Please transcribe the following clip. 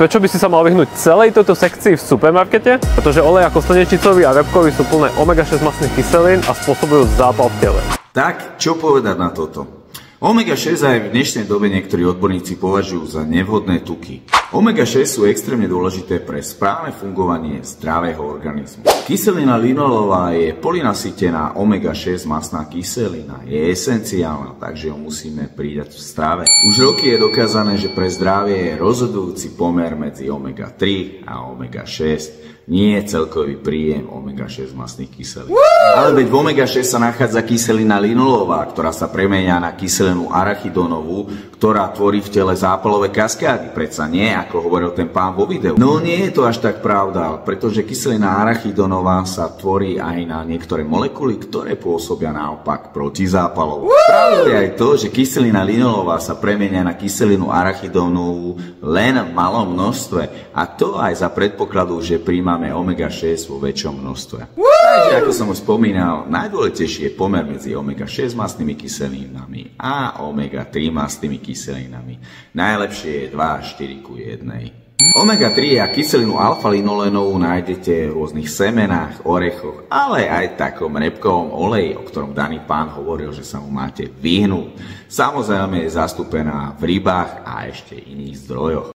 prečo by si sa mal vyhnúť celej tejto sekcii v supermarkete? Pretože olej ako slnečnicový a repkový sú plné omega-6 mastných kyselín a spôsobujú zápal v tele. Tak, čo povedať na toto? Omega-6 aj v dnešnej dobe niektorí odborníci považujú za nevhodné tuky. Omega-6 sú extrémne dôležité pre správne fungovanie zdravého organizmu. Kyselina linolová je polynasytená omega-6 mastná kyselina. Je esenciálna, takže ju musíme pridať v strave. Už roky je dokázané, že pre zdravie je rozhodujúci pomer medzi omega-3 a omega-6. Nie je celkový príjem omega-6 mastných kyselín. Ale veď v omega-6 sa nachádza kyselina linolová, ktorá sa premenia na kyselinu arachidónovú, ktorá tvorí v tele zápalové kaskády. Predsa nie, ako hovoril ten pán vo videu. No nie je to až tak pravda, pretože kyselina arachidónová sa tvorí aj na niektoré molekuly, ktoré pôsobia naopak protizápalovo. Pravdou je aj to, že kyselina linolová sa premenia na kyselinu arachidónovú len v malom množstve. A to aj za predpokladu, že príjmame omega-6 vo väčšom množstve. Takže, ako som už spomínal, najdôležitejší je pomer medzi omega-6 mastnými kyselinami a omega-3 mastnými kyselinami. Najlepšie je 2:4:1. Omega-3 a kyselinu alfa-linolénovú nájdete v rôznych semenách, orechoch, ale aj takom repkovom oleji, o ktorom daný pán hovoril, že sa mu máte vyhnúť. Samozrejme je zastúpená v rybách a ešte iných zdrojoch.